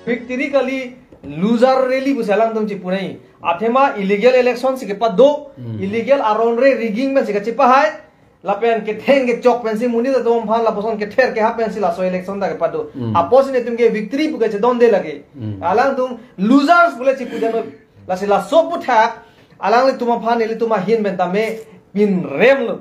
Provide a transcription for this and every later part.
victory kali loser rally busalang tum cipunai athema illegal election sikepa do illegal aron re rigging men sikepa hai lapen ke theng ke chok pensi muni da dom phan la poson ke ther ke ha pensi la so election da ke pado apos ne tum ke victory puke che don de lage alang tum losers bole chipu jano la se la so puthak alang le tuma phan le tuma hin ben tame bin rem lo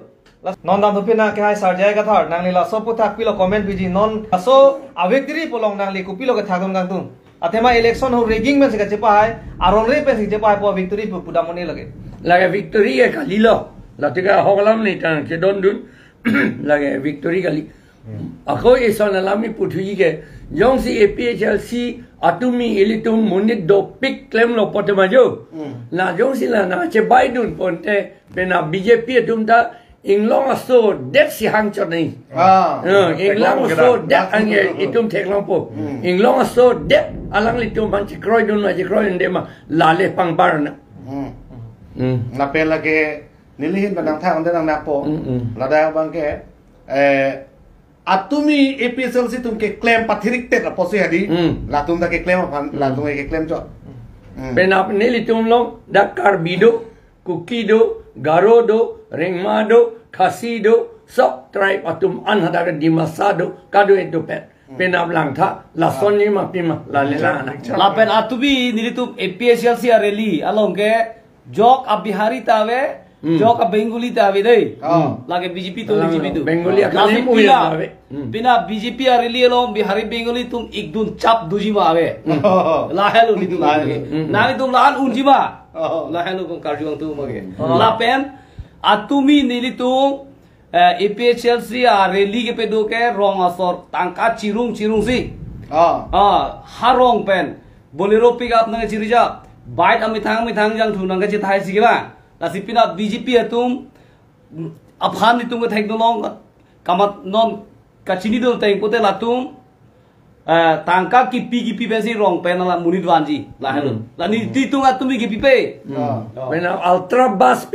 non dam thupina ke hai sar jai ka thar nang le la so puthak pilo comment biji non so a victory polong nang le ku pilo ke thagom gang tum athema election ho rigging men se ke chepa hai aron re pensi chepa hai po victory pu pudamoni lage victory ke kalilo Latika hogalam ni tan ke don dun lage victory kali. Ako isan alami puthi ke jong si APHLC atumi elitum munit do pick claim lo potemajo. Na jong si la na che Biden ponte pena BJP atum ta inglong aso det si hang chot ni. Inglong aso det ange itum theklong po. Inglong aso det alang litum ban che kroy dun ma che kroy ndema lale pang barna. Na pela ke nilihin padang thang dan napo lada bangke atumi APHLC tum ke claim pathirik te aposi hadi latum da ke claim aphan latum ke claim cho penap nilitum long dakar bido kukido garodo ringmado khasido sok tribe atum anhada ke dimasado kado itu pet penap lang tha la sonni ma pima la lela la pen atubi nilitum APHLC rally along ke jok abihari tawe jok ab Bengali tawe dei lage BJP to BJP to Bengali akan muya tawe bina BJP rally along bihari Bengali tum ikdun chap duji ma ave la hello ni tum nani tum lan unji ma la hello kum karjuang tu mage la pen atumi nili tum APHLC rally ke pedo ke rong asor tangka cirung si harong pen bolero pick up nang cirija bite amithang jang thu nang ke thai si ke ba la sipina BJP atum aphan ni tum ke thek dolong kamat non kachini do teng pote latum tangka kipi pensi rong pen la munit wanji la hello la ni ti tung atumi kipi pe bena ultra bus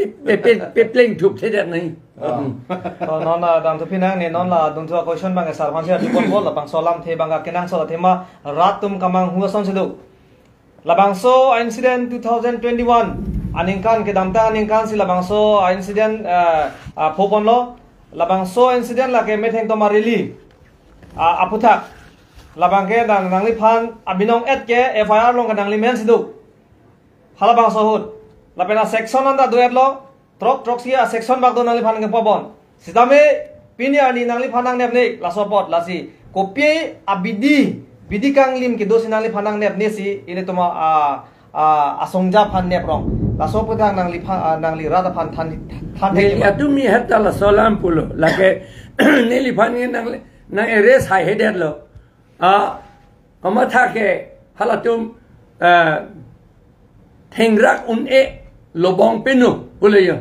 pepling thup the dat nai non la dam thupina ne non la dun thua question bang sarvan se report bol la bang solam the bang kenang so thema ratum kamang huwa son sedu labangso incident 2021 aningkan ke damta aningkan si labangso incident phopon lo labangso incident la ke metheng to marili aputhak labangke nangli phan abinong et ke FIR long nangli men sidu halabangso hut lapena section anda duet lo trok sia section bak do nangli phan ke pobon sidame pinia ni nangli phanang nep ni la support la si kopi bidi kang lim ke do sinali phanang nep nesi ile toma asongja phan nep rong la so putang nangli rada phan than ne atumi hatta la solam pulo la ke neli phan nang res hai hedet lo amatha ke halatum thengrak un lobong penu pulo yo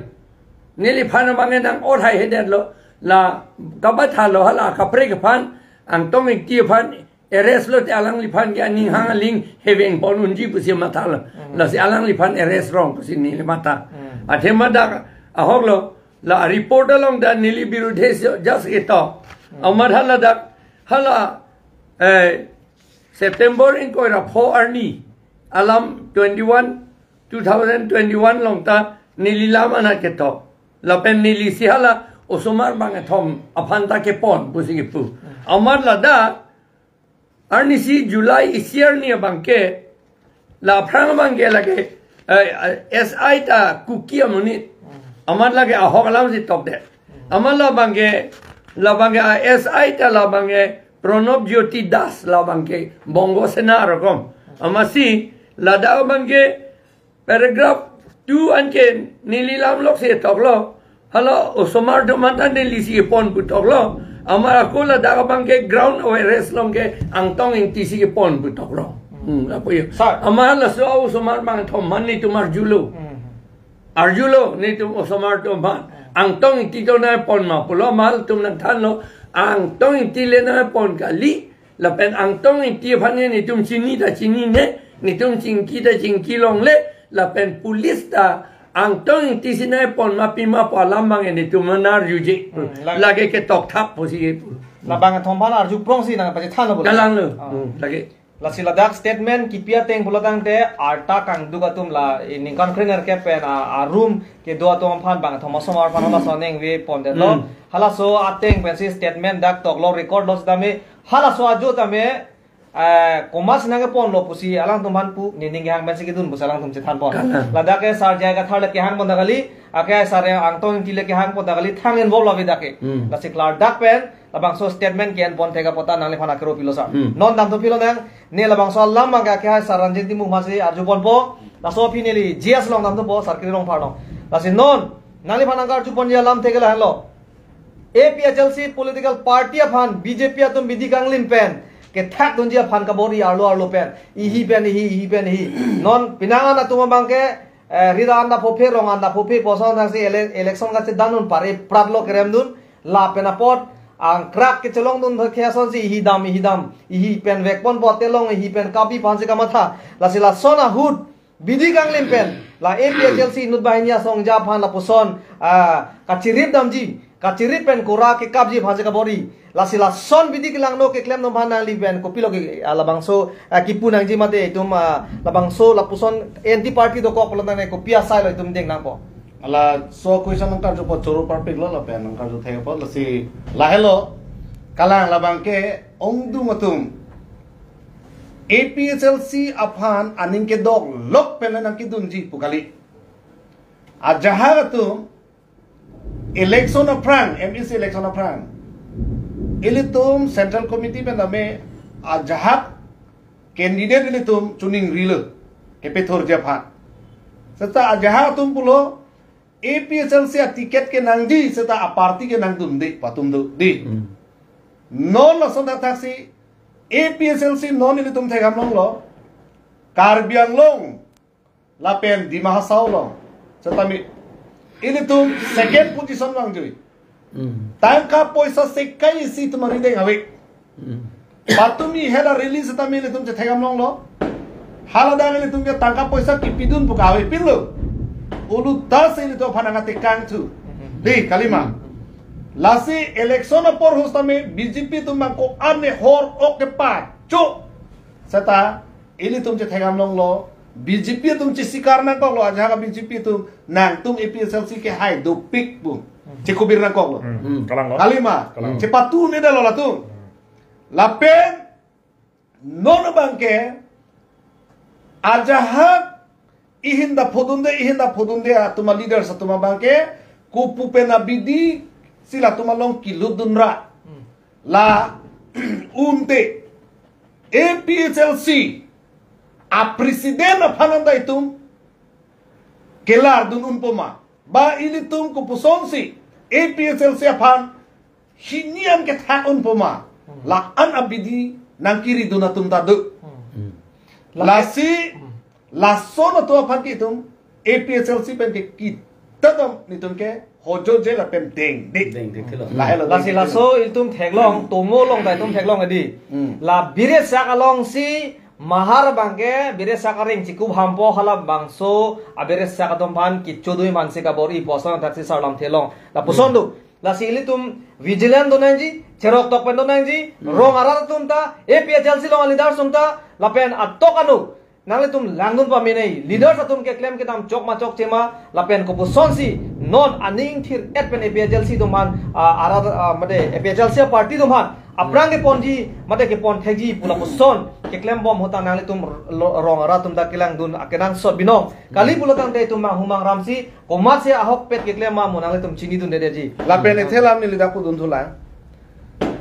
neli phan bangen nang or hai hedet lo la kabatha lo hala kapre ke phan ang tong ti phan eres lo te alang lipan ke aning hang ling heveng pon unji pusi mata la si alang lipan eres rong pusi ni mata athema da ahok lo la report along da nili birudhe just ito amar hala September in ko ra pho arni alam 2021 long ta nili lama na ke to la pen nili si hala osomar bang thom aphanta ke pon pusi ke pu amar la da Arnisi July is year ni bangke la prang bangke lage SI ta cookie amunit amar lage ahok alam si top de amar la bangke SI ta la bangke Pranab Jyoti Das la bangke bongo senar kom amasi la da bangke paragraph 2 anke nililam lok se tok lo hala osomar do matan nili si pon putok lo amara kola daga bangke ground awareness long ke angtong ing tisi ke pon butok lo apo yo amara so somar bang thom man ni tumar julo arjulo ni tum somar to man angtong ing tito na pon ma pulo mal tum nang than lo angtong ing tile na pon kali la pen angtong ing ti phan ni tum chini da chini ne ni tum chingki da chingki long le la pen police da angtong ti sinai pon mapima pa lambang ni tumanar yuji lage ke tok thap posi labang thom phan arju prong si na pa than lo galang lo lage la sila dak statement kipia teng bulotang te arta kang duga tum la in convener ke pen a room ke do to phan bang thoma somar phan la soneng we pon de lo hala so ateng pen si statement dak tok lo record los dame hala so ajo tame komas nang pon lo pusi alang tum han pu ni ning hang ben si dun busalang tum che than pon la dak ke sar jai ga thar le ke hang pon dagali ake sare ang tong ti le ke hang pon dagali thang en bol lo dake la si klar dak pen labang so statement kian pon thega pota nang le phana kero pilo sa non dam to pilo nang ne labang so lam bang ka sar ranjit ti mu masi arju pon po la so phi ne li gs long dam to po sar kri long phar long la si non nang le phana ka arju pon ya lam thega la hello APHLC political party aphan BJP atum bidi kanglin pen ke thak dunjia phan ka bori arlo pen ihi pen ihi non pinangan atuma bangke rida anda phophe rong anda phophe poson nang si election ka che danun pare pratlo kerem dun la penapot ang krak ke chelong dun khya son si ihi dam ihi pen vekpon botelong ihi pen kapi phanse ka matha la sila sona hud bidi kanglin pen la APHLC nut bahania song ja phan la poson ka chirip damji kaciri pen kura ke kabji bhaje ka bori la sila son bidi ke langno ke klem no bhana li ben ko pilo ke labangso kipu nang ji mate tum labangso lapuson anti party do ko polana ne ko pia sai lo tum deng nang po ala so question nang tarjo po choro par pek lo la pen nang tarjo thega po la si la hello kalang labang ke ongdu matum APHLC aphan aning ke dog lok pen nang ki dunji pukali a jaha tum election of Prang, MEC election of Prang. Ilitum Central Committee pe name ajahak candidate ilitum tuning real ke pethor japhan. Serta ajahak tum pulo APHLC tiket ke nangdi serta a party ke nangdum di patum di. Non la sonda taksi APHLC non ilitum thegam long lo Karbiang long lapen di Mahasau long serta mi ini tuh second position bang cuy. Tangka poisa sekai isi tu mari deng awik. Patumi hela release tami ini tuh cethegam long lo. Halada ini tuh tangka poisa kipidun buka awik pilu. Ulu tas ini tuh pananga tekang tu. Di kalima. Lasi election por hostame BJP tuh mangko ane hor oke pa cuk. Serta ini tuh cethegam long lo. BJP तुम चिसी कारण call आज हाँ BJP तुम नांग तुम APHLC के high दो pick Bum चिकोबिर ना कॉल कालिमा चिपातू ने डालो ला तुम लापेन नॉन बंके आज हाँ इहिंदा फोदुंदे तुम लीडर सा तुम बंके कुपु पे ना बिदी सिला तुम लोग किलो दुनरा ला उनते APHLC a presiden aphananda itum kelar dun unpoma ba ilitum ko pusonsi APHLC aphan hiniam ke thak unpoma la an abidi nang kiri dunatum tadu lasi lason to aphan ki tum APHLC pen ke kitadam nitum ke hojo je la pen deng la si laso iltum theglong tomo long dai tum theglong adi la bire sak along si mahar bangke bire sakaring ciku hampo halap bangso abire sakatom pan kichodui manse ka bori poson taksi sarlam thelong la posondu la sili tum vigilant donanji cherok tok pen donanji rong arar tum ta APHLC long leader sum ta la pen atok anu nale tum langun pa menei leader satum ke claim ke tam chok ma chok chema la pen ko posonsi non aning thir et pen APHLC dum man arar mate APHLC party dum han aprang ke ponji mate ke pon thegi pula poson ke claim bom hota nale tum rong ara tum da kilang dun akenang sot binong kali pula tang te tum humang ramsi komat se ahok pet ke claim ma monang tum chini dun de ji la pen ethelam ni lida ku dun thula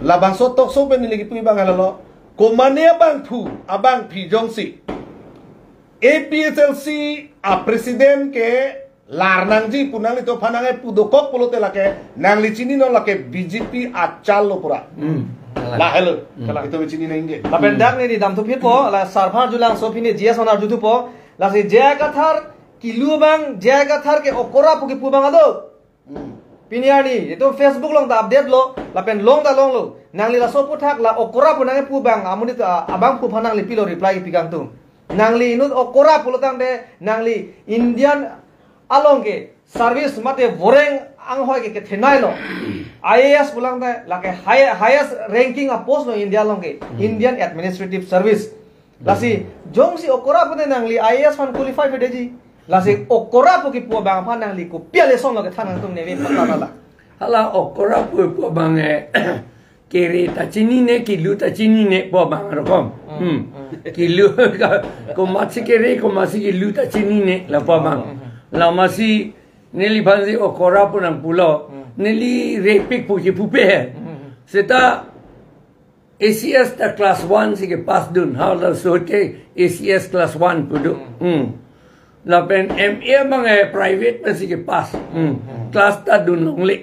la bang so tok so pen ni ligi pui bang ala komane bang thu abang phi jongsi APHLC a presiden ke larnang ji punang itu panangai pudokok polote lake nang licini no lake BJP acal lo pura la hello itu licini nenge la pendak ni di dam tu phit po la sarphar julang so phini gs onar jutu po la si jaya kathar kilu bang jaya kathar ke okora puki pu bang ado piniani itu Facebook long da update lo la pen long da long lo nang li la so puthak la okora punangai pu bang amuni abang pu phanang li pilo reply pigang tu nangli inut okora pulutang de nangli Indian along ke service mate voreng ang hoy ke thenai lo IAS pulang de la ke highest ranking of post no India long ke Indian Administrative Service lasi jong si okora pun nang li IAS fan qualify pe deji lasi okora pu ki pu bang fan nang li ku pia le song lo ke than tung ne ve patla la hala okora pu bang kere ta chini ne kilu ta chini ne po bang rokom kilu ko masi kere ko masi kilu ta chini ne la po bang la masi neli banzi okora pu nang pulo neli repik pu ki pu pe seta ACS ta class 1 sige pass dun how la sote ACS class 1 pudu la pen MA mga private pa sige pass class ta dun longli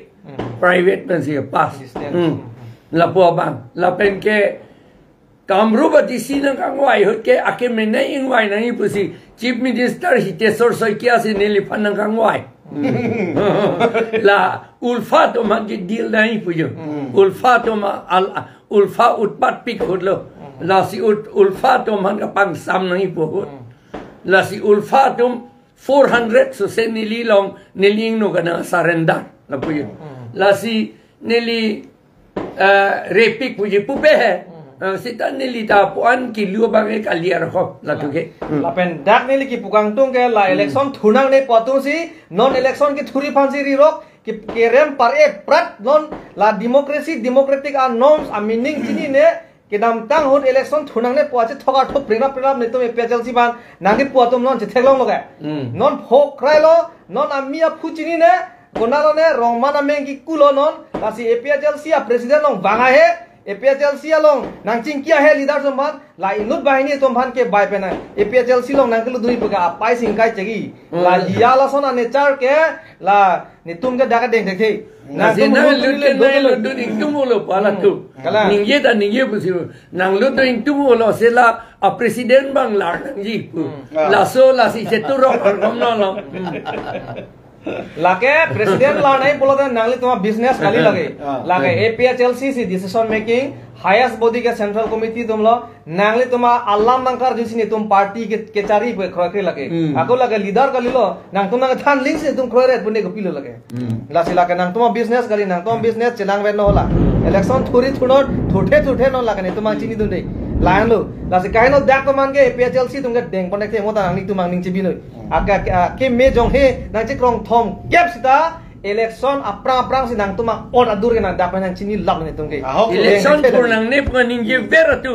private pa sige pass la po bang la pen ke kamru ba disinang kangwai hot ke ake menai ingwai nang ipusi chief minister hitesor soi kia si neli panang kangwai la ulfa to magi deal nai pujo ulfa to ma ulfa utpat pik hodlo la si ulfa to man ka pang sam nang ipo la si ulfa to 400 so se nili long niling no kana surrender la pujo la si nili repik pujo pupe he sita nili ta puan ki lu bangai kaliar ho la tuke la pen dak nili ki pukang tung ke la election thunang ne patung si non election ki thuri phansi ri rok ki rem par e prat non la democratic are norms a meaning chini ne ke dam tang hot election thunang ne pache thoga thop pringa ne to pechal si ban nangi puatum non che theklong lo ga non phok krai lo non amia phuchini ne konalo ne rongmana mengi kulo non la si APHL si a president long banga he APHL si long nang chingkia he leader somban la inut bahini tomban ke bai pena APHL si long nang kelu dui puga pai singkai chegi la ya la sona ne char ke la ni tum ke daga deng dekhe na tum lu du ing tum lo pala tu ningye ta ningye pusi nang lu du ing tum lo se la a president bang la nang ji la so la si chetu ro kom no lo लाके president ला नहीं बोलो तो नांगली तुम्हारा business खाली लगे लाके APHLC सी decision making highest body के central committee तुम लो नांगली तुम्हारा अल्लाह मंकार जिसी ने तुम पार्टी के चारी पे खड़े लगे आको लगे लीडर कर लो नांग तुम नांग थान लिंक से तुम खड़े पुण्य को पीलो लगे लासी लाके नांग तुम बिजनेस करी नांग तुम बिजनेस चलांग वेन होला इलेक्शन थोड़ी थोड़ो थोड़े न लगे नहीं तुम चिनी दुंडे लायन लो लासी काहे no dak to man ke APHLC tum ke deng pon ke ngota nang ni tumang ning chibi noi aga ke me jong he nang chi krong thom gap sita election aprang si nang tumang on adur ke nang dak nang chini lak ni tum ke election tur nang ne pun ning je vera tu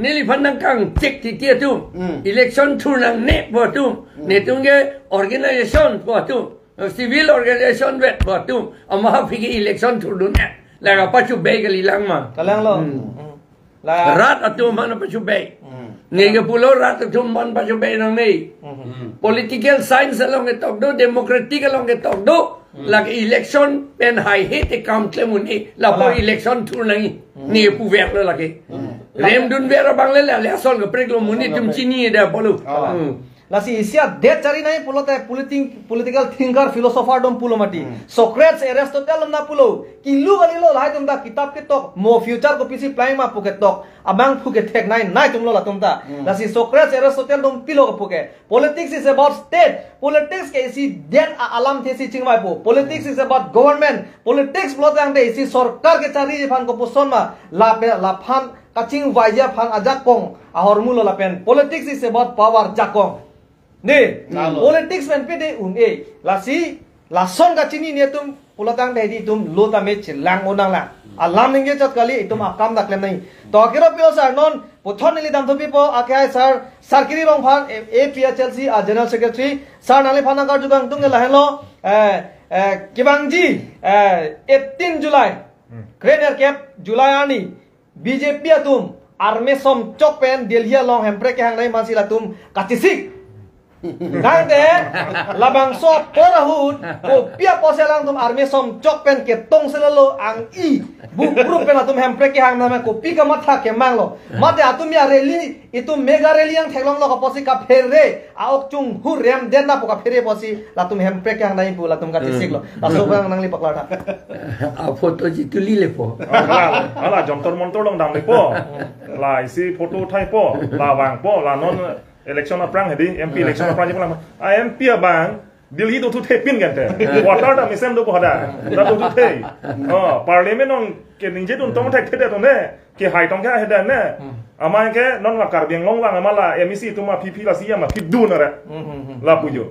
nili pandang kang cek ti tia tu election tur nang ne po tu ne tung ke organization po tu civil organization vet po tu ama phiki election tur dun la ga pa chu be ke lilang ma kalang lo rat atu mana pa chu be Nega pulau rat tumban pa bay nang nei. Political science along ke tok do, democratic along ke tok do. Lag election pen high hit e kam klemuni la po election tur nangi. Ni pu ver la lagi. Rem dun vera bangle la le asol ke preglo muni tum chini da polu. Lasi isia det cari nai pulo te political thinker philosopher dom pulo mati Socrates Aristotle na pulo kilu galilo lai tum da kitab ke tok mo future ko pisi play ma puke tok abang puke tek nai tum lo la tum da lasi Socrates Aristotle dom pilo ko puke politics is about state politics ke isi den alam the si chingmai pu politics is about government politics pulo tang de isi sarkar ke cari phan ko puson ma la phan kaching wajia phan ajak kong ahor mulo la pen politics is about power jakong ne politics men pe de lasi lason ka chini ne tum pulatang de di tum lota me chilang onang la alam ninge chat kali tum akam da klem nai to kero pio sar non puthon nili dam thopi po akai sar kiri rong phan APHLC a general secretary sar nali phana kar jugang tung la hello kibangji 18 July Greater Cap July ani BJP atum arme som chok pen Delhi long hempre ke hang nai masila tum katisik nang de labang so porahut ko pia poselang tum arme som chok pen ke tong selalo ang i bu group pen atum hempre ke hang na ko pi ka matha ke manglo mate atum ya rally itu mega rally yang thelong lo ka posi ka phere aok chung hu rem den na ka phere posi latum hempre ke hang nai pu latum ka tisik lo aso bang nang li pakla tha a photo ji tuli le po ala jontor montor dong dam le po la isi photo thai po la wang po la non election aprang hedi MP election aprang jepang MP abang Delhi do tu thepin kan te water da misem do ko hada da do tu thei parliament on ke ninje dun tong thek thede to ne ke hai tong ke hedan ne ama ke non la kar biang long wang ama la MEC tu ma PP la sia ma pip du na re la pujo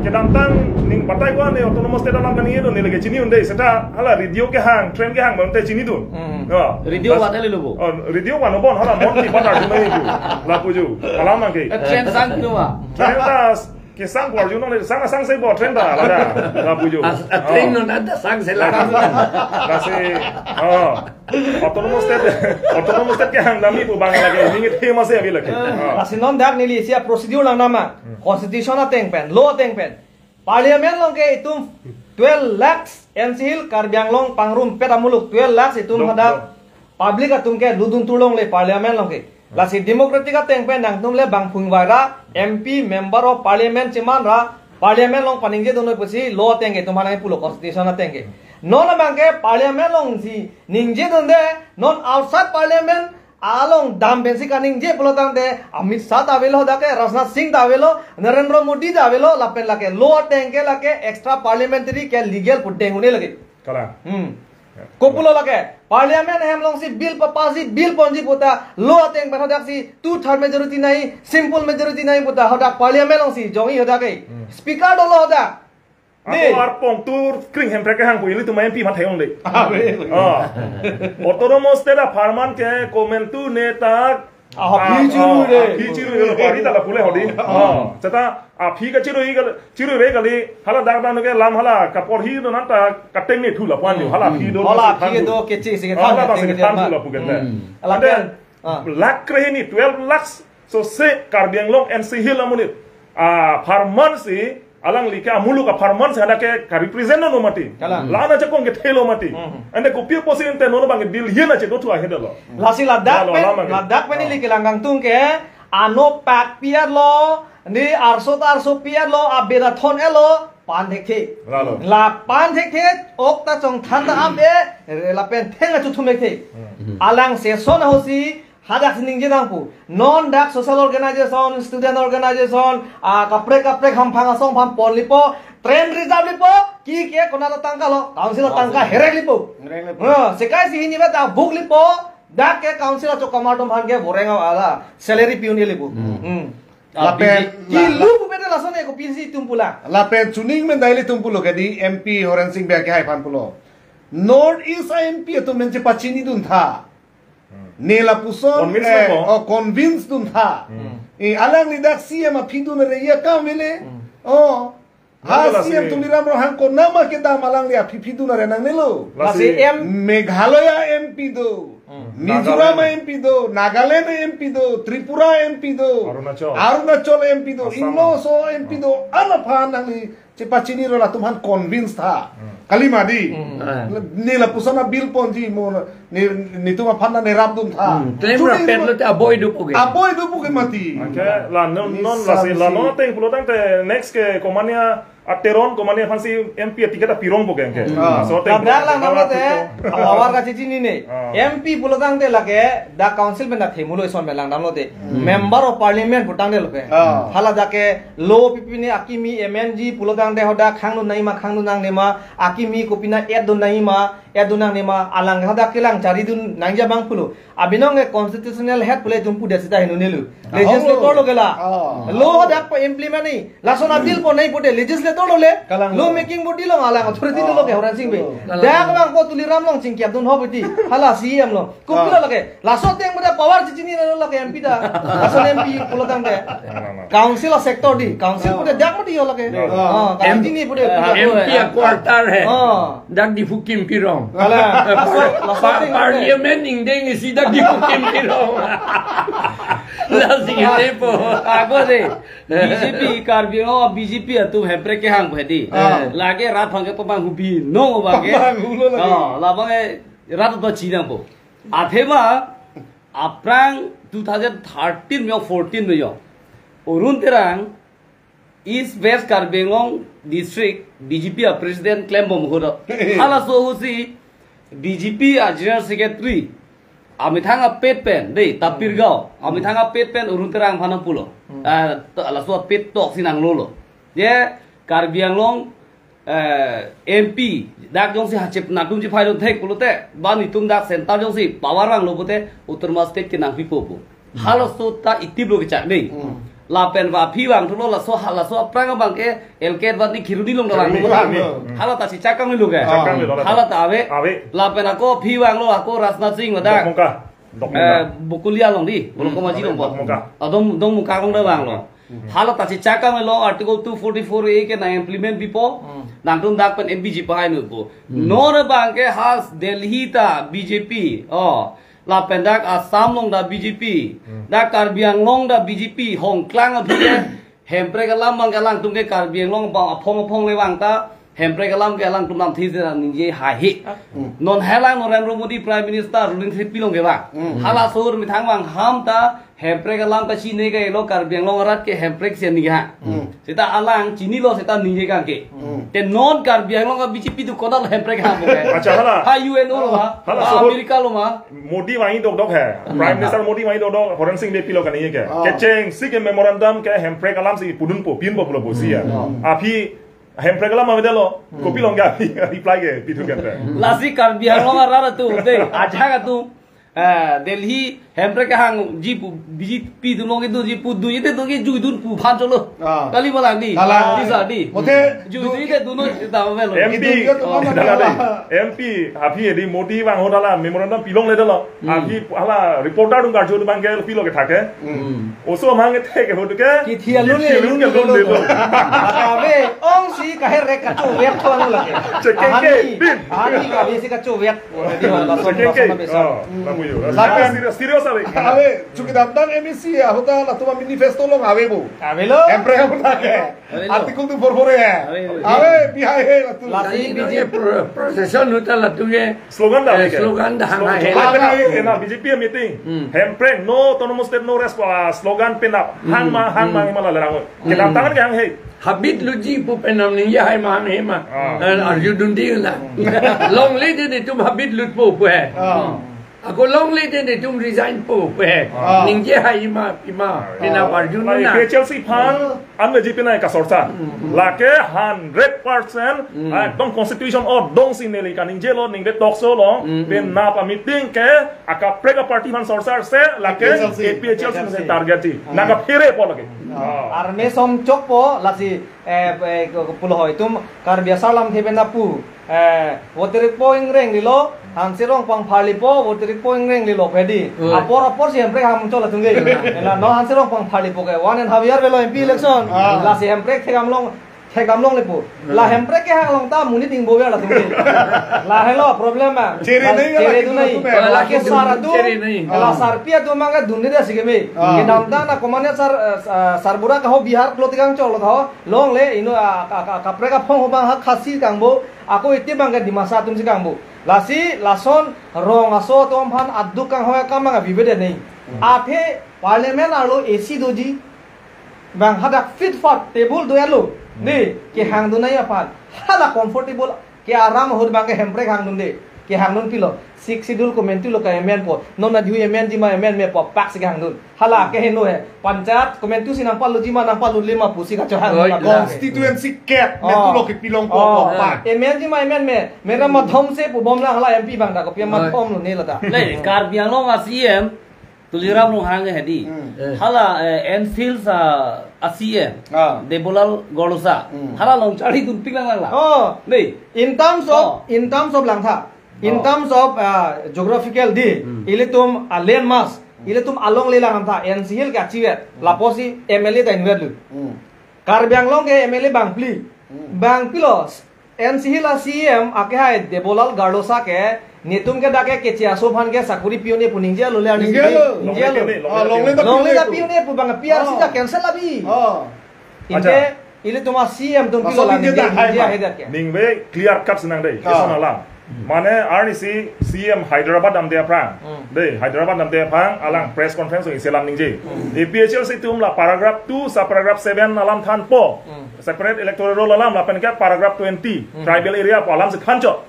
ke dantang ning patai gua ne autonomous state dalam kan ini lagi cini unde seta hala radio ke hang train ke hang bonte cini tu radio wat ele lobo radio wa no bon hala mon ti banar tu mai tu la pujo alama ke train sang tu ma train tas ke sang por ju no sang sai bo train da la pujo train no ada sang se la kasi autonomous state ke hang dami pu bang lagi ni ke masih abi lagi kasi non dak nili sia procedure lang nama constitution ateng pen law ateng pen parliament long ke itum 12 lakhs MCL Karbiang long pangrum petamuluk 12 lakhs itum hada public atum ke ludun tulong le parliament long ke lasi democratic ateng pen nang tum le bang phungwaira MP member of parliament chiman ra parliament long paningje donoi pusi law ateng ke tum hanai pulo constitution ateng ke non abang ke parliament long si ningje donde non outside parliament along dam bensi kaning je pelotang de Amit Shah davelo dake Rajnath Singh davelo Narendra Modi davelo lapen lake lower tank lake extra parliamentary ke legal pudding hone lage kala kopulo lage parliament hem long si bill papasi bill ponji puta lower tank ben hodak si 2/3 majority nahi simple majority nahi puta hodak parliament long si jongi hodak speaker dolo hodak aku arpong tur kring hem preke hang puili tu main pi mat hayong de autonomous state farman ke komentu neta pichiru le pari ta la pule hodi chata phi ka chiru re gali hala dag dan ke lam hala kapor hi no nanta kateng ni thula pan ni hala phi do ke chi se ke tham thula pugen de lak kre ni 12 lakhs so se Karbiang long NC Hill amunit farman si alang lika mulu ka farman se ada ke ka represent no mati lana che kong ke thelo mati ande ko pio posin te no bang dil hiena che do tu a hedalo lasi ladak pen liki langgang tung ke ano pak piar lo ni arso piar lo abeda thon elo pan thek la pan thek ok ta chong than ta abe la pen thenga chu thumek the alang se son hosi hadak sining je dangpu non dak social organization student organization kapre ham phanga song pham pon lipo train reserve lipo ki ke kona ta tangka lo council tangka herek lipo sekai si hini beta buk lipo dak ke council cho commando bhan ke borenga ala salary piun lipo lapen ki lu bu beta lasone ko pinsi tumpula lapen chuning men daily tumpulo ke di MP Horen Singh Bia ke hai pan pulo North East MP to menche pachini dun tha Nela puson convince dun tha alang ni dak CM phidun re ya kam vele CM tuliram rohan ko nama ke da malang ria phidun re nang nelo lasi Meghalaya MP do Mizoram MP do Nagaland MP do Tripura MP do Arunachal MP do Inglo so MP do anapha nang ni chepachini ro la tumhan convince tha kalimadi nila pusana bill ponji mo ni tuma phanna ne rabdum tha tlemra petlo te aboy du puge mati la non la se la non te pulo tang te next ke komania ateron komania fansi MP tiketa pirong puge ke so te la namlo te awar ka chichi ni ne MP pulo tang te lage da council ben na themulo ison belang namlo te member of parliament putang ne loke hala dake lo pipini akimi MNG pulo tang de hoda khangnu nai ma khangnu nang ne ma akimi kopina edun nai ma edunang ne ma alang hada kelang cari dun nangja bang pulo abinong e constitutional head pule jumpu desita hinu nelu legislator lo gela lo hoda pa implement ni lasona bill po nai pute legislator lo le lo making body lo alang authority lo ke Horan Singh be dak bang ko tuliram long sing kyap dun hobiti hala CM lo kupilo lo ke lasot yang muda power chichini lo ke MP da lason MP pulo tang de council sector di council pute dak mudi lo ke MP ni pute MP quarter hai dak di fukim pirong parliament ning deng isi dak di fukim pirong la singene po ago de BJP Karbiang BJP atu hepre ke hang bhedi lage rat phang ke pang hubi no bage la bage rat to chinang po athema aprang 2013 में 14 में urun terang East West Karbiang district BJP president claim bom hoda hala so husi BJP general secretary amithanga pet pen dei tapirgao amithanga pet pen urun terang phanam pulo ala so pet tok sinang lolo ye Karbiang long MP dak jong si hachip na tum ji phai don thek pulute ba ni tum dak center jong si power rang lobote Uttar Pradesh state ke nang pipo bu halo so ta itib lo ke chak nei la pen ba phi wang thulo la so prang bang ke elket ba ni khirudi long dalang halo ta si chakang ni lo ke halo ta ave la pen ako phi wang lo ako Rajnath Singh dak bukulia long di bolong ko maji long bo dong muka long da bang lo halo ta si chakang lo article 244A ke na implement bipo nang tum dak pen MPG pa hai nu bo nor bang ke has Delhi ta BJP la pendak Assam long da BJP da Karbi Anglong da BJP Hong Klang a thuke hempre ka lam bang ka lang tum ke Karbi Anglong ba phong le wang ta hempre ka lam ke lang tum lam thi se ning je ha hi non helang Narendra Modi prime minister ruling thi long ke ba hala sur mi thang wang ham ta hempre ka lam ka chi ne ke lo Karbi Anglong rat ke hempre se ni ha sita alang chini lo sita ning je ka ke te non Karbi Anglong ka BJP tu kodal hempre ka bo ke acha hala UNO lo ma America lo ma Modi वहीं दो है prime minister Modi वहीं दो forensic ले pillow करनी है क्या Cheng सिक memorandum के हेम्प्रे कलाम से पुडुन पो पिन पो पुलो बोसिया अभी हेम्प्रे कलाम में देलो कॉपी लोंगा रिप्लाई के पिथु के लासी कर बिहार लोंगा रा तू दे आजा का तू दिल्ली हेम्प्रे के हांग जी बीजेपी दु लोंगे दु जी पुदु ये तो के जुई दुन पु फान चलो कली बोला दी दिसा दी मोते जुई के दोनों दाव में लो एमपी अभी यदि मोदी वांग हो डाला मेमोरेंडम पिलोंग ले दलो अभी हाला रिपोर्टर दुंगा जो दुबांग के पिलो के थाके ओसो मांगे थे के होटु के कि थिया लुन ले लो अबे ओंग सी कहे रे कचो वेट तो नु लगे आनी का बेसी कचो वेट दी वाला सो serius abe abe chuki damdang MEC ahota la tuma manifesto lo abe bu abe lo empre ka ke article tu por hai abe bihai hai la tu lasi bije procession hotel la tu ye slogan da slogan da hang hai na BJP meeting hempre no autonomous state no response slogan pin up hang ma la rang ke dam tangan ke hang hai habit luji pu penam ni ya hai ma he ma arju dundi la long le de tum habit lut pu hai ako long le de tum resign pu hai ning je hai ma pina arju na Chelsea pan an le jipina ka sorsa la ke 100% dong constitution or dong sin le ka ning je lo ning de talk so lo ben na pa meeting ke aka prega party man sorsa se la ke APA Chelsea se target na ka phere po lage ar me som chok po lasi pulo hoy tum kar biasa lam thebe na pu woterik po ingreng lilo hansirong pang phali po woterik po ingreng lilo phedi apor siempre ham chola tungge ela no hansirong pang phali po ke 1.5 year velo MP election la si hempre thegam long le pu la hempre ke hang long ta muni ding bo la tungge la hello problem ma chere du nahi la ke sara du la sarpia du manga dunni da sige me ke namda na komane sarbura ka ho bihar klotigang cholo tho long le ino kapre ka phong ho bang ha khasi kangbo ako iti bangga di masa tum si kangbo lasi lason rong aso tom phan addu kang hoya kamanga bibede nei athe parliament alo AC doji bang hadak fit fat table do yalo ni ke hang du nai apan hala comfortable ke aram hod bang ke hempre hang dun de ke hang dun kilo six schedule ko mentu lo ka emen po non na diu emen ji ma emen me po pak si hang dun hala ke heno he panchat ko mentu sinang palu ji ma nang palu lima pusi ka hang na constituency cap mentu lo ke pilong po pak emen ji ma emen me mera madhom se pu bom la hala MP bang da ko pia madhom lo ne la ta le kar biang lo nga CM tuliram lo hang he di hala Enfield sa ACM de bolal golosa hala long chari dun pinglang la nei in terms of lang tha in terms of geographical di ile tum land mass ile tum along le lang tha NCL ka chiwet laposi MLA ta inwet lu Karbiang long ke MLA bang pilos NCL CM ake hai de bolal gardosa ke netum ke dake ke chia so phan ke sakuri pione puningja lo le ani long le da pione pu bang PRC da cancel abi inde ile tuma CM tum pilo la ninja he da ke ningbe clear cut senang dei kesana lang mane RNC CM Hyderabad am dia prang dei Hyderabad am dia prang alang press conference ing selam ningje APHL situm la paragraph 2 sa paragraph 7 alam than po separate electoral roll alam la pen ke paragraph 20 tribal area po alam se khancho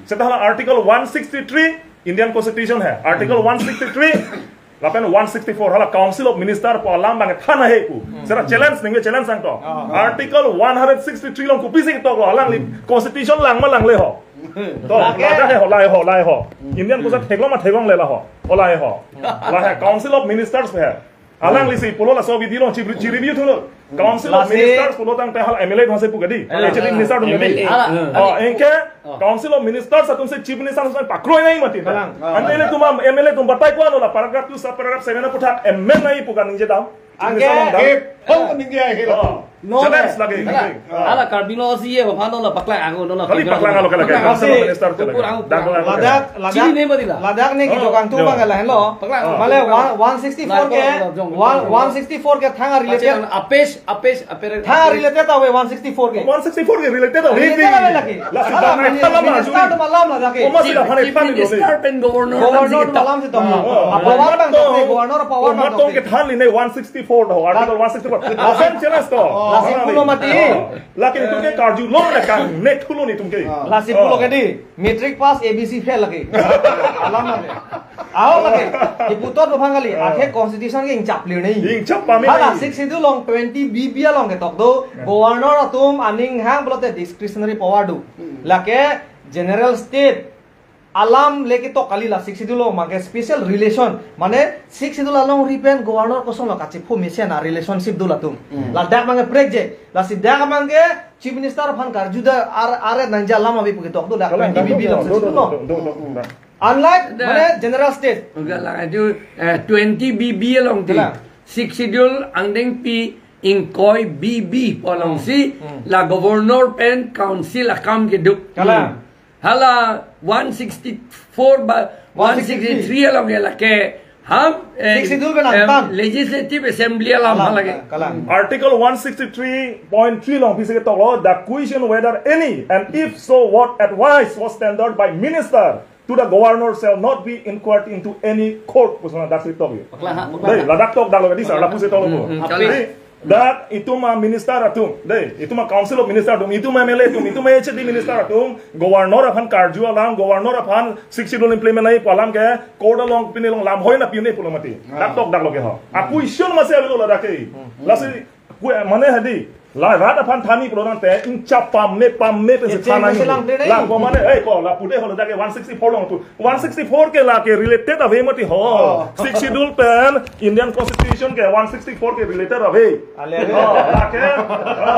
setahla article 163 Indian constitution hai article 163 lapen 164 hala council of minister po alam bang thana he pu sera challenge ninge challenge sang to article 163 long ku pisi to lo lang li constitution lang ma lang le ho to la da he ho lai ho indian ko sa theglong ma theglong le la ho olai ho la he council of ministers he alang li si pulo la so video long chi review tholo council of ministers pulo tang te hal mla dhose pu gadi hd minister dum gadi enke council of ministers atum se chief minister sa pakroi nai mati ante le tuma mla tum batai ko no la paragraph 2 sub paragraph 7 na putha mn nai pu kan ninje dam Angge phong ninge he la no challenge lagi ala karbino si ye phano la pakla ango no la kali pakla ngalo kala council of minister chini ne badila Ladakh ne ki jokang tu bang la hello male 164 ke thanga related thanga related ta we 164 ke 164 ke related ho related lagi la si da na thala ma ju start malam la jake o ma si da phane pan ni Minister pen governor malam se to power bang to governor power ma to ke thal ni 164 ho article 164 offense challenge to Lasi pulo mati. Lakin itu ke karju lo na kan net pulo ni tumke. Lasi pulo ke di matric pass ABC fail lagi. Alam lagi. Aw lagi. Diputot bapang kali. Akhir constitution ke incap liu ni. Incap pami. Hala 6 itu long 20 BB long ke tok do. Governor atum aning hang belote discretionary power do. Lake general state alam leki to kali la 6 itu lo make special relation mane 6 itu la long repent governor kosong la kachi phu mission na relationship do la tum la dak mange break je la si dak mange chief minister phan kar juda are nanja lama bi puki tok do dak 20 BB long 6 itu no unlike mane general state enggak lah itu 20 BB long ti 6 schedule angdeng pi ingkoi BB polong si la governor pen council akam ke duk kala hala 164 ba 163 along la ke हम legislative assembly alam lagi article 163.3 long pisi ke to the question whether any and if so what advice was tendered by minister to the governor shall not be inquired into any court pusana dak to bi dei ladak tok dak lo di sa la puse to lo that itu mah minister atum deh itu mah council of minister atum itu mah MLA atum itu mah HD minister atum governor apan karju alam governor apan 6 schedule implement nai palam ke court along pini long lam hoina pini pulo mati dak tok dak lo ke ha aku ision masih lo la dake lasi ku mane hadi la rat apan thani pulo nan te incap pam me pe se thana ni la ko mane ei ko la pude holo dake 164 long tu 164 ke la ke related ave mati ho 6 schedule pen Indian constitution ke 164 ke related ave la ke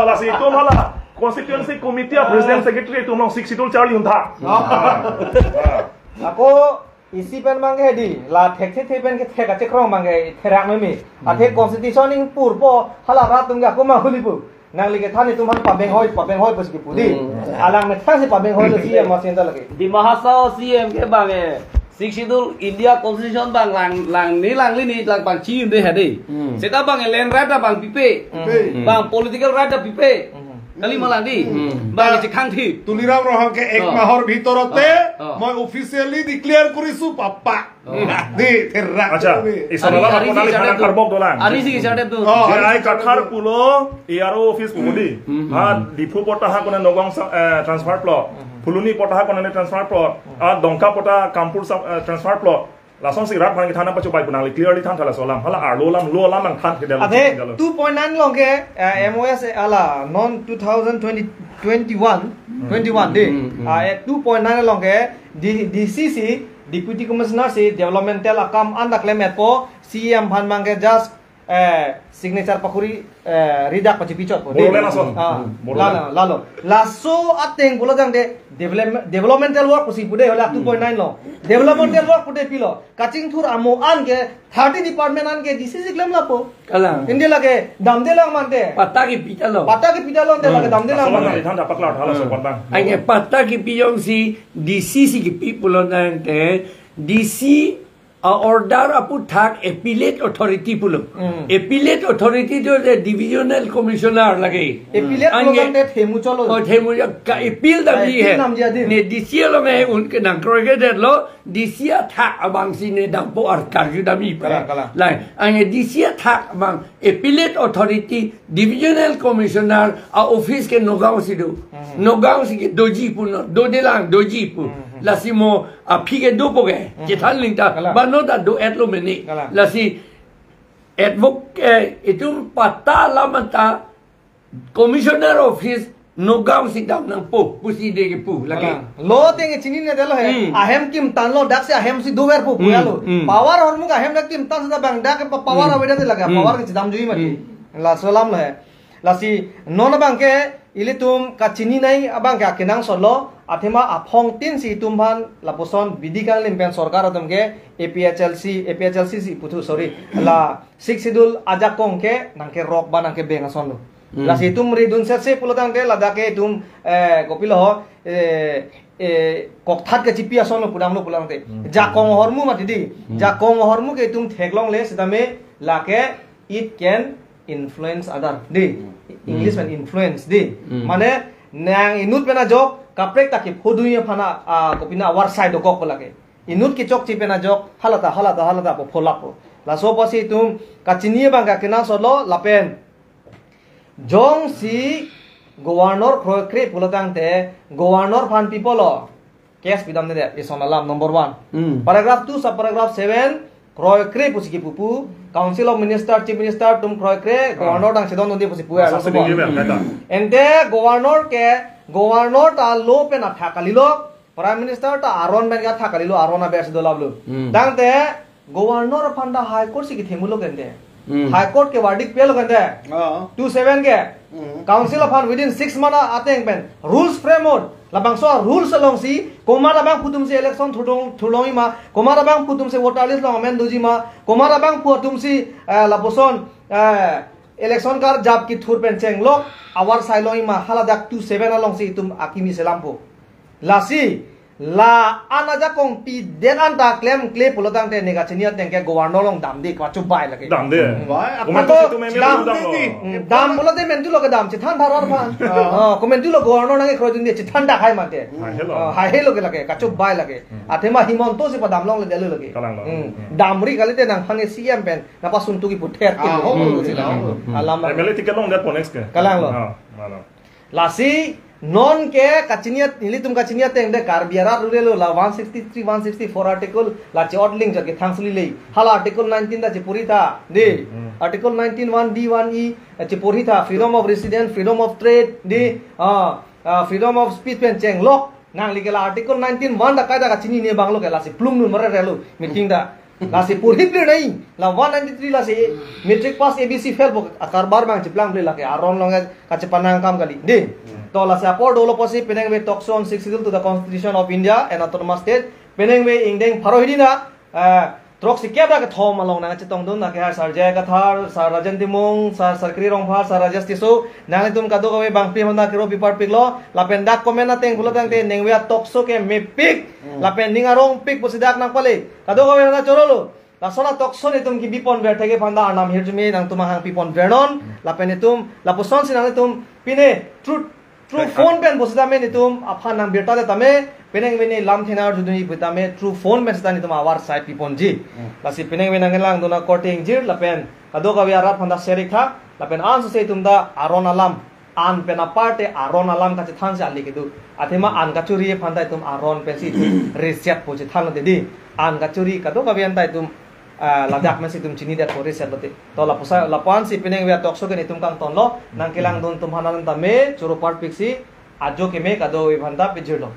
la si tu mala constituency committee president secretary tu long 6 schedule charlie untha ako isi pen mangge di la thek pen ke thek ache krong mangge therak memi athe constitution ing purpo hala rat tunga ko ma hulipu nang lige thani tum han pabeng hoi pas ki pudi alang me thase pabeng hoi si ma senda lagi di mahasau CM ke bange Sidul India constitution bang lang li ni lang bang chi de hade seta bang land right bang pipe bang political right pipe kali malang di bang je khang thi tuliram roha ke ek mahor bhitorote moi officially declare korisu papa de therra acha isanala aponali khana karbok dolang ari si chade tu je ai kathar pulo ERO office pumudi ha dipu pota ha kona nogong transfer plot fuluni pota ha kona transfer plot a dongka pota kampur transfer plot langsung si rat bang thana pachu bai punang clearly than thala solam hala ar lo lam nang than kedal ade 2.9 long ke MOS ala non 2021 de 2.9 long ke DCC Deputy Commissioner si Developmental Akam anda claim po CM Bhan mangke just signature pakuri ridak pachi pichot po lalo laso ateng bola jang de developmental work pusi pude hola 2.9 lo developmental work pude pilo kaching thur amo an ke 30 department an ke DCC claim la po kala inde lage damde lang mante pata ki pitalo ande lage damde lang mante than da pakla hala so bang ai pata ki piyong si DCC ki people nante DC order apu thak appellate authority pulo appellate authority jo divisional commissioner lage appellate program de themu cholo themu ka appeal da bhi hai ne DC lo me unke nang kroge lo DC thak abang si ne dam po ar karju da mi pa la ai DC thak abang appellate authority divisional commissioner a office ke nogao si do nogao si ke doji puno do delang doji pu la si mo a phi ke do po ke che than ling ta ba no ta do et lo me ni la si advocate itu pata la mata commissioner office no gam si dam nang po pusi de ke pu lagi lo ting chini ne delo he ahem kim tan lo dak se ahem si dover pu ya lo power hormu ka ahem dak kim tan sa bang dak power aweda de laga power ke chidam jui mati la salam le la si non bang ke ili tum ka chini nai abang ka kenang solo athema aphong tin si tum ban la poson bidikang limpen sarkar atum ke APHLC si putu sorry la 6 schedule aja kong ke nang ke rock ban nang ke beng ason lo la si tum ridun se pulotang ke lada ke tum kopilo kok that ke chipi ason lo pudam lo pulang te jakong hormu mati di jakong hormu ke tum theklong le sidame la ke it can influence other di English man influence di mane nang inut pena jok kaprek ta ki phoduye phana kopina war side ko lage inut ki chok chi pena jok halata po pholapo la so pasi tum kachini banga kena solo lapen jong si governor krokre pulotang te governor fan people case bidam de isonalam number 1 paragraph 2 sub paragraph 7 krokre pusiki pupu council of minister chief minister tum krokre governor dang sedon nodi pusi puya ente governor ta lo pe na thakalilo prime minister ta aron ben ga thakalilo arona be se dolablu dang te governor phanda high court si ki themulo kende high court ke verdict pe lo kende 27 ke council of within 6 months ateng ben rules framework labang so rules along si komara bang putum si election thulong ma komara bang putum si voter list long amen doji ma komara bang putum si laboson election kar jab ki thur pen cheng lok awar sailoi ma haladak 27 along si tum akimi selampo lasi la anaja kong pi den anta claim pulotang te nega chenia tengke governor long dam dik wachu bai lage dam de bai comment tu me dam bolote mentu lo dam chithan dharar phan comment lo governor nang khro din de chithan da khai mate ha helo ke lage kachu bai lage athema himonto se padam long le delu lage damri kali te nang phane cm pen na pa suntu ki puther ki ho alam mele tiket long dat ponex ke kalang lo lasi non ke kachiniya nili tum kachiniya teng de karbiara rurelo la 163 164 article la chot link jake thangsli lei hala article 19 da chipuri tha de article 19 1 d 1 e chipuri tha freedom of residence freedom of trade de freedom of speech pen cheng lok nang ligela article 19 1 da kaida kachini ne banglo ke la si plum nu mare relo meeting da la si puri ple nei la 193 la si metric pass abc fail bok akar bar bang chiplang ple la ke aron long ka chipanang kam kali de to la support dolo posi peneng we tokson 6 to the constitution of India and autonomous state peneng we ingdeng parohidina trok si kebra ka thom along na chitong dun na ke sar jay ka thar sar rajan timong sar sarkri rong phar sar rajastiso nang tum ka do we bang pi honda kiro pipar piklo la pen dak komen na teng bulotang te neng we tokso ke me pik la pen ninga rong pik posidak nang pale ka do we na chorolo la sona tokso ni tum ki bipon ver thege phanda anam hirjumi nang tum hang pipon vernon la pen tum la poson sinang tum pine true phone pen bosdame ni tum aphan nang berta de tame peneng we ni lam thina juduni putame true phone pen stani tum awar side pipon ji lasi peneng we nang lang dona courting jir la pen ado ka we arat phanda serikha la pen an se tum da aron alam an pen aparte aron alam ka than se ali kedu athema an ka churi phanda tum aron pen si reset po je than de di an ka churi ka do ka we an tai tum ladak masi tum chini dat pore set bate to la posa la pan si peneng we tokso ke ni tum kang ton lo nang kelang don tum hanan tame choro part piksi ajo ke me ka do we bhanda pijirlo